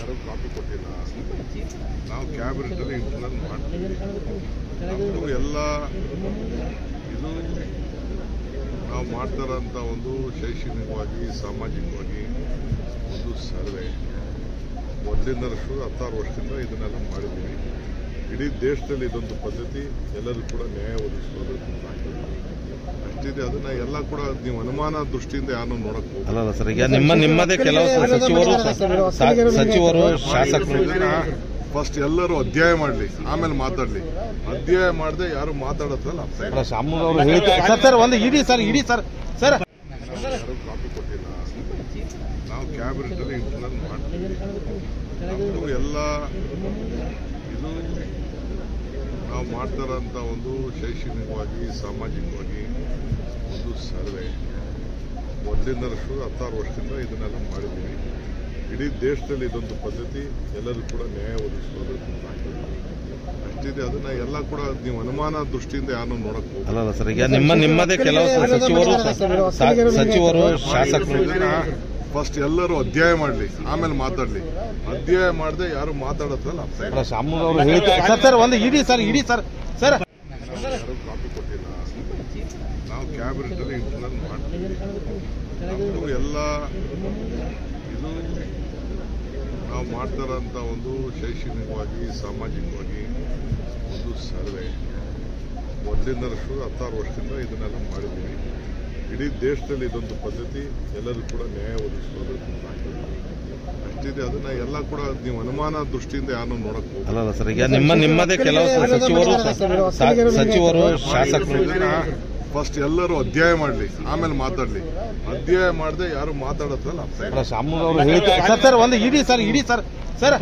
ಯಾರು ಕಾಪಿ ಕೊಟ್ಟಿಲ್ಲ. ನಾವು ಕ್ಯಾಬಿನೆಟ್ ಅಲ್ಲಿ ಇಂಟರ್ನಲ್ ಮಾಡ್ತೀವಿ. ನಮ್ಮದು ಎಲ್ಲ ಇದು ನಾವು ಮಾಡ್ತಾರಂತ ಒಂದು ಶೈಕ್ಷಣಿಕವಾಗಿ ಸಾಮಾಜಿಕವಾಗಿ ಒಂದು ಸರ್ವೆ ಮೊದಲಿಂದ 16 ವರ್ಷದಿಂದ ಇದನ್ನೆಲ್ಲ ಮಾಡಿದ್ದೀವಿ. ಇಡೀ ದೇಶದಲ್ಲಿ ಇದೊಂದು ಪದ್ಧತಿ, ಎಲ್ಲರೂ ಕೂಡ ನ್ಯಾಯ ಒದಗಿಸೋದು ಅಷ್ಟಿದೆ. ಅದನ್ನ ಎಲ್ಲ ಕೂಡ ನೀವು ಅನುಮಾನ ದೃಷ್ಟಿಯಿಂದ ಯಾರು ನೋಡಕ್ ಅಲ್ಲ ಸರ್. ಈಗ ನಿಮ್ಮದೇ ಕೆಲವು ಸಚಿವರು ಶಾಸಕರು ಫಸ್ಟ್ ಎಲ್ಲರೂ ಅಧ್ಯಾಯ ಮಾಡಲಿ, ಆಮೇಲೆ ಮಾತಾಡ್ಲಿ. ಅಧ್ಯಾಯ ಮಾಡದೆ ಯಾರು ಮಾತಾಡೋದ್ರಲ್ಲ ಯಾರು ಕಾಪಿ ಕೊಟ್ಟಿಲ್ಲ. ನಾವು ಕ್ಯಾಬಿನೆಟ್ ಅಲ್ಲಿ ಇಂಟರ್ನಲ್ ಮಾಡ್ತೀವಿ. ನಮ್ಮದು ಎಲ್ಲ ಇದು ನಾವು ಮಾಡ್ತಾರಂತ ಒಂದು ಶೈಕ್ಷಣಿಕವಾಗಿ ಸಾಮಾಜಿಕವಾಗಿ ಒಂದು ಸರ್ವೆ ಮೊದಲಿಂದ 16 ವರ್ಷದಿಂದ ಇದನ್ನೆಲ್ಲ ಮಾಡಿದ್ದೀವಿ. ಇಡೀ ದೇಶದಲ್ಲಿ ಇದೊಂದು ಪದ್ಧತಿ, ಎಲ್ಲರೂ ಕೂಡ ನ್ಯಾಯ ಒದಗಿಸೋದು ಅಷ್ಟಿದೆ. ಅದನ್ನ ಎಲ್ಲ ಕೂಡ ನೀವು ಅನುಮಾನ ದೃಷ್ಟಿಯಿಂದ ಯಾರು ನೋಡಕ್ ಅಲ್ಲ ಸರ್. ಈಗ ನಿಮ್ಮದೇ ಕೆಲವು ಸಚಿವರು ಶಾಸಕರು ಫಸ್ಟ್ ಎಲ್ಲರೂ ಅಧ್ಯಾಯ ಮಾಡಲಿ, ಆಮೇಲೆ ಮಾತಾಡ್ಲಿ. ಅಧ್ಯಾಯ ಮಾಡದೆ ಯಾರು ಮಾತಾಡೋದ್ರಲ್ಲ ಯಾರು ಕಾಪಿ ಕೊಟ್ಟಿಲ್ಲ. ನಾವು ಕ್ಯಾಬಿನೆಟ್ ಅಲ್ಲಿ ಇಂಟರ್ನಲ್ ಮಾಡ್ತೀವಿ. ನಮ್ಮದು ಎಲ್ಲ ಇದು ನಾವು ಮಾಡ್ತಾರಂತ ಒಂದು ಶೈಕ್ಷಣಿಕವಾಗಿ ಸಾಮಾಜಿಕವಾಗಿ ಒಂದು ಸರ್ವೆ ಮೊದಲಿಂದ 16 ವರ್ಷದಿಂದ ಇದನ್ನೆಲ್ಲ ಮಾಡಿದ್ದೀವಿ. ಇಡೀ ದೇಶದಲ್ಲಿ ಇದೊಂದು ಪದ್ಧತಿ, ಎಲ್ಲರೂ ಕೂಡ ನ್ಯಾಯ ಒದಗಿಸೋದು ಅಷ್ಟಿದೆ. ಅದನ್ನ ಎಲ್ಲ ಕೂಡ ನೀವು ಅನುಮಾನ ದೃಷ್ಟಿಯಿಂದ ಯಾರು ನೋಡಕ್ ಅಲ್ಲ ಸರ್. ಈಗ ನಿಮ್ಮದೇ ಕೆಲವು ಸಚಿವರು ಶಾಸಕರು ಫಸ್ಟ್ ಎಲ್ಲರೂ ಅಧ್ಯಾಯ ಮಾಡಲಿ, ಆಮೇಲೆ ಮಾತಾಡ್ಲಿ. ಅಧ್ಯಾಯ ಮಾಡದೆ ಯಾರು ಮಾತಾಡೋದ್ರಲ್ಲ ಯಾರು